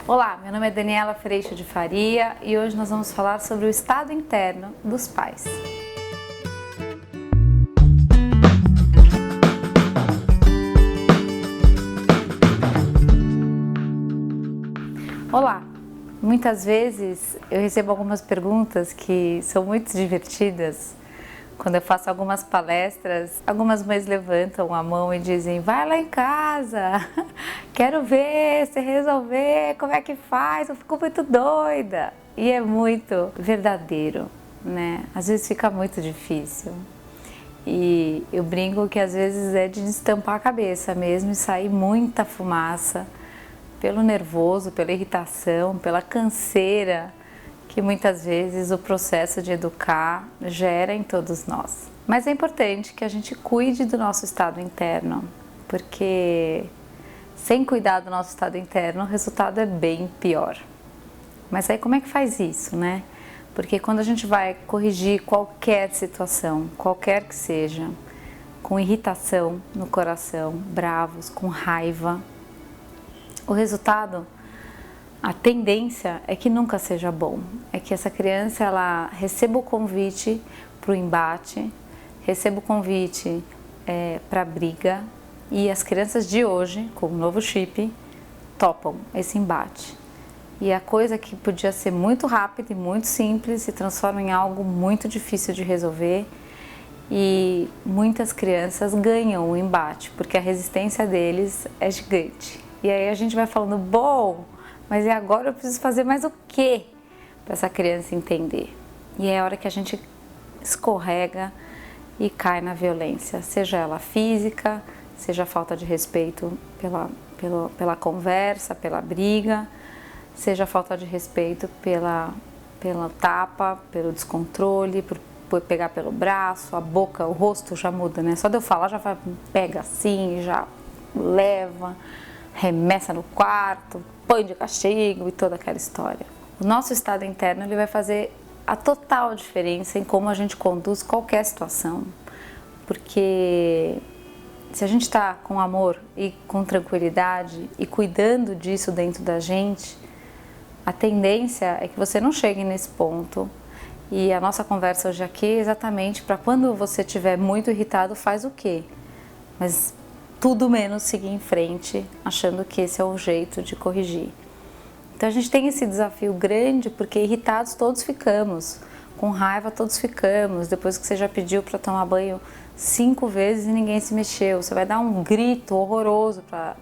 Olá, meu nome é Daniela Freixo de Faria e hoje nós vamos falar sobre o estado interno dos pais. Olá, muitas vezes eu recebo algumas perguntas que são muito divertidas. Quando eu faço algumas palestras, algumas mães levantam a mão e dizem: vai lá em casa, quero ver você resolver, como é que faz, eu fico muito doida. E é muito verdadeiro, né? Às vezes fica muito difícil. E eu brinco que às vezes é de destampar a cabeça mesmo e sair muita fumaça pelo nervoso, pela irritação, pela canseira que muitas vezes o processo de educar gera em todos nós. Mas é importante que a gente cuide do nosso estado interno, porque sem cuidar do nosso estado interno, o resultado é bem pior. Mas aí como é que faz isso, né? Porque quando a gente vai corrigir qualquer situação, qualquer que seja, com irritação no coração, bravos, com raiva, o resultado, a tendência é que nunca seja bom, é que essa criança ela receba o convite para o embate, receba o convite para a briga, e as crianças de hoje, com o novo chip, topam esse embate. E a coisa que podia ser muito rápida e muito simples se transforma em algo muito difícil de resolver, e muitas crianças ganham o embate, porque a resistência deles é gigante. E aí a gente vai falando, bom, mas e agora eu preciso fazer mais o quê para essa criança entender? E é a hora que a gente escorrega e cai na violência, seja ela física, seja a falta de respeito pela conversa, pela briga, seja a falta de respeito pela tapa, pelo descontrole, por pegar pelo braço, a boca, o rosto já muda, né? Só de eu falar já pega assim, já leva, remessa no quarto, põe de castigo e toda aquela história. O nosso estado interno ele vai fazer a total diferença em como a gente conduz qualquer situação, porque se a gente está com amor e com tranquilidade e cuidando disso dentro da gente, a tendência é que você não chegue nesse ponto. E a nossa conversa hoje aqui é exatamente para quando você estiver muito irritado, faz o quê? Mas tudo menos seguir em frente, achando que esse é o jeito de corrigir. Então a gente tem esse desafio grande, porque irritados todos ficamos, com raiva todos ficamos, depois que você já pediu para tomar banho 5 vezes e ninguém se mexeu, você vai dar um grito horroroso para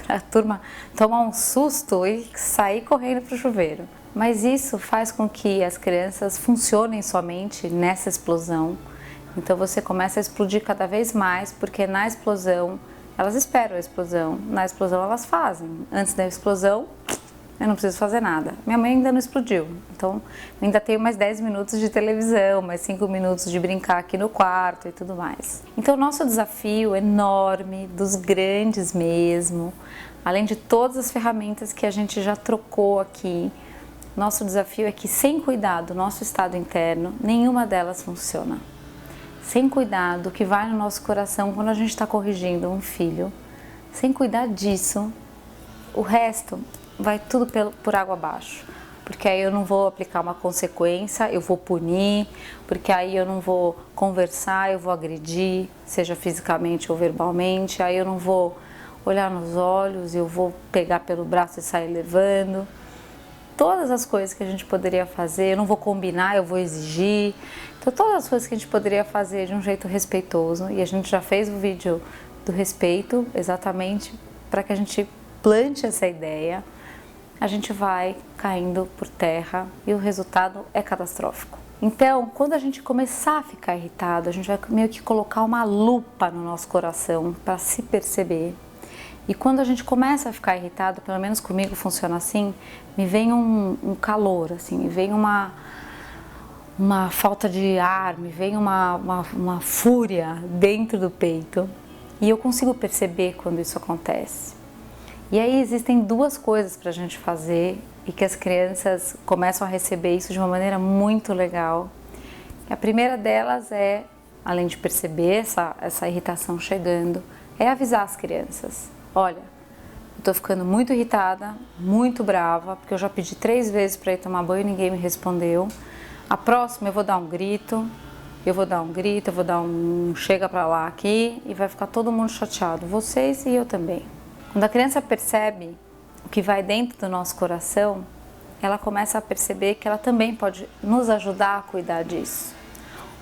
a turma tomar um susto e sair correndo para o chuveiro. Mas isso faz com que as crianças funcionem somente nessa explosão. Então você começa a explodir cada vez mais, porque na explosão elas esperam a explosão, na explosão elas fazem. Antes da explosão, eu não preciso fazer nada. Minha mãe ainda não explodiu, então ainda tenho mais 10 minutos de televisão, mais 5 minutos de brincar aqui no quarto e tudo mais. Então o nosso desafio enorme, dos grandes mesmo, além de todas as ferramentas que a gente já trocou aqui, nosso desafio é que sem cuidar do nosso estado interno, nenhuma delas funciona. Sem cuidar do que vai no nosso coração quando a gente está corrigindo um filho, sem cuidar disso, o resto vai tudo por água abaixo. Porque aí eu não vou aplicar uma consequência, eu vou punir, porque aí eu não vou conversar, eu vou agredir, seja fisicamente ou verbalmente, aí eu não vou olhar nos olhos, eu vou pegar pelo braço e sair levando. Todas as coisas que a gente poderia fazer, eu não vou combinar, eu vou exigir. Então todas as coisas que a gente poderia fazer de um jeito respeitoso, e a gente já fez o vídeo do respeito exatamente para que a gente plante essa ideia, a gente vai caindo por terra e o resultado é catastrófico. Então, quando a gente começar a ficar irritado, a gente vai meio que colocar uma lupa no nosso coração para se perceber. E quando a gente começa a ficar irritado, pelo menos comigo funciona assim, me vem um calor, assim, me vem uma falta de ar, me vem uma fúria dentro do peito. E eu consigo perceber quando isso acontece. E aí existem duas coisas para a gente fazer e que as crianças começam a receber isso de uma maneira muito legal. A primeira delas é, além de perceber essa irritação chegando, é avisar as crianças. Olha, eu tô ficando muito irritada, muito brava, porque eu já pedi 3 vezes para ir tomar banho e ninguém me respondeu. A próxima eu vou dar um grito, eu vou dar um chega pra lá aqui e vai ficar todo mundo chateado, vocês e eu também. Quando a criança percebe o que vai dentro do nosso coração, ela começa a perceber que ela também pode nos ajudar a cuidar disso.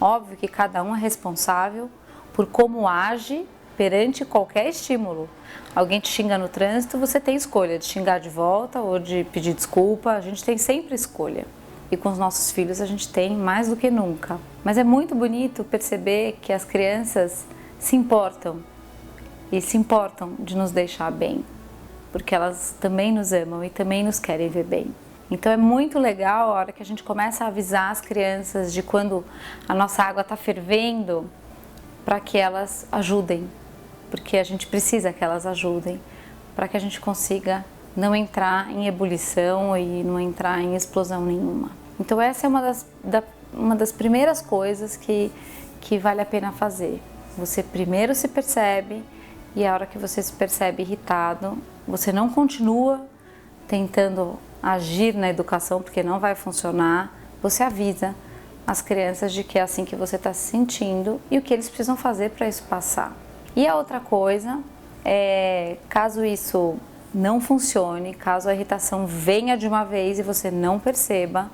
Óbvio que cada um é responsável por como age perante qualquer estímulo. Alguém te xinga no trânsito, você tem escolha de xingar de volta ou de pedir desculpa, a gente tem sempre escolha. E com os nossos filhos a gente tem mais do que nunca. Mas é muito bonito perceber que as crianças se importam e se importam de nos deixar bem, porque elas também nos amam e também nos querem ver bem. Então é muito legal a hora que a gente começa a avisar as crianças de quando a nossa água está fervendo, para que elas ajudem, porque a gente precisa que elas ajudem, para que a gente consiga não entrar em ebulição e não entrar em explosão nenhuma. Então essa é uma das primeiras coisas que vale a pena fazer. Você primeiro se percebe e a hora que você se percebe irritado, você não continua tentando agir na educação, porque não vai funcionar, você avisa as crianças de que é assim que você está se sentindo e o que eles precisam fazer para isso passar. E a outra coisa é, caso isso não funcione, caso a irritação venha de uma vez e você não perceba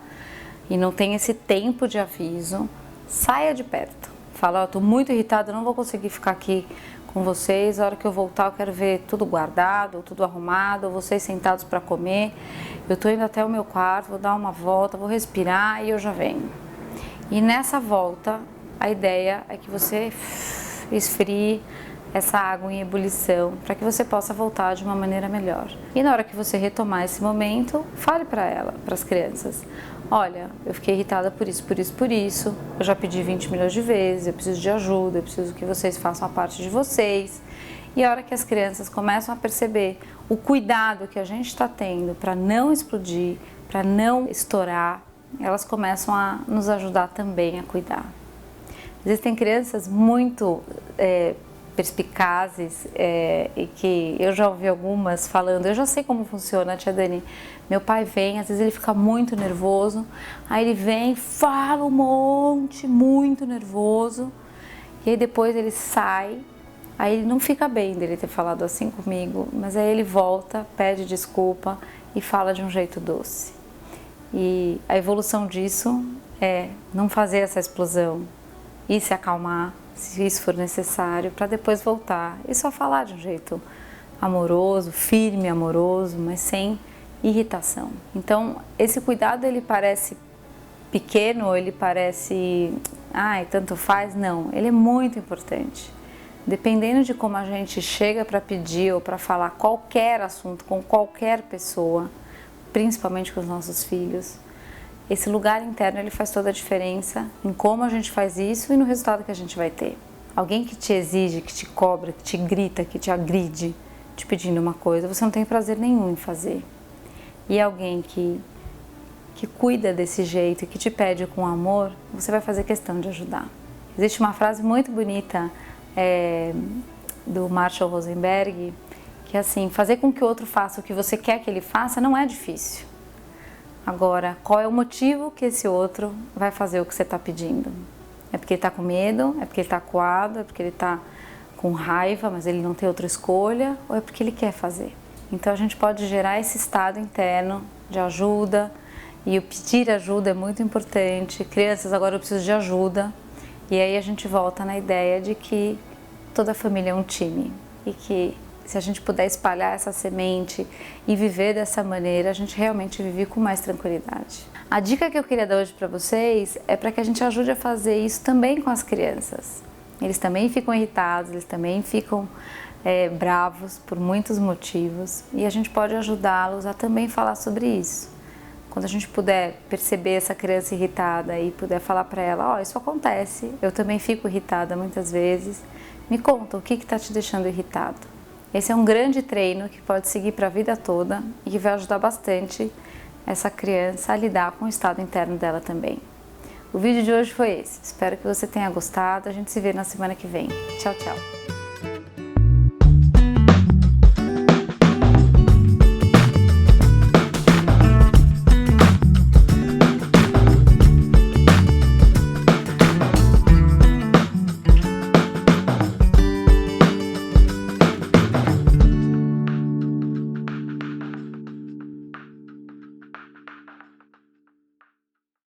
e não tenha esse tempo de aviso, saia de perto. Fala, eu estou muito irritada, não vou conseguir ficar aqui com vocês, a hora que eu voltar eu quero ver tudo guardado, tudo arrumado, vocês sentados para comer. Eu estou indo até o meu quarto, vou dar uma volta, vou respirar e eu já venho. E nessa volta, a ideia é que você esfrie essa água em ebulição para que você possa voltar de uma maneira melhor. E na hora que você retomar esse momento, fale para as crianças. Olha, eu fiquei irritada por isso, eu já pedi 20 milhões de vezes, eu preciso de ajuda, eu preciso que vocês façam a parte de vocês. E a hora que as crianças começam a perceber o cuidado que a gente está tendo para não explodir, para não estourar, elas começam a nos ajudar também a cuidar. Existem crianças muito perspicazes e que eu já ouvi algumas falando, eu já sei como funciona, tia Dani, meu pai vem, às vezes ele fica muito nervoso, aí ele vem, fala um monte, muito nervoso, e aí depois ele sai, aí ele não fica bem dele ter falado assim comigo, mas aí ele volta, pede desculpa e fala de um jeito doce. E a evolução disso é não fazer essa explosão e se acalmar, se isso for necessário, para depois voltar e só falar de um jeito amoroso, firme, amoroso, mas sem irritação. Então, esse cuidado ele parece pequeno, ele parece, tanto faz, não, ele é muito importante. Dependendo de como a gente chega para pedir ou para falar qualquer assunto com qualquer pessoa, principalmente com os nossos filhos, esse lugar interno ele faz toda a diferença em como a gente faz isso e no resultado que a gente vai ter. Alguém que te exige, que te cobra, que te grita, que te agride, te pedindo uma coisa, você não tem prazer nenhum em fazer. E alguém que cuida desse jeito e que te pede com amor, você vai fazer questão de ajudar. Existe uma frase muito bonita do Marshall Rosenberg, que é assim, fazer com que o outro faça o que você quer que ele faça não é difícil. Agora, qual é o motivo que esse outro vai fazer o que você está pedindo? É porque ele está com medo? É porque ele está acuado? É porque ele está com raiva, mas ele não tem outra escolha? Ou é porque ele quer fazer? Então a gente pode gerar esse estado interno de ajuda, e o pedir ajuda é muito importante. Crianças, agora eu preciso de ajuda. E aí a gente volta na ideia de que toda família é um time e que se a gente puder espalhar essa semente e viver dessa maneira, a gente realmente vive com mais tranquilidade. A dica que eu queria dar hoje para vocês é para que a gente ajude a fazer isso também com as crianças. Eles também ficam irritados, eles também ficam bravos por muitos motivos e a gente pode ajudá-los a também falar sobre isso. Quando a gente puder perceber essa criança irritada e puder falar para ela, isso acontece, eu também fico irritada muitas vezes, me conta o que está te deixando irritado. Esse é um grande treino que pode seguir para a vida toda e que vai ajudar bastante essa criança a lidar com o estado interno dela também. O vídeo de hoje foi esse, espero que você tenha gostado, a gente se vê na semana que vem. Tchau, tchau!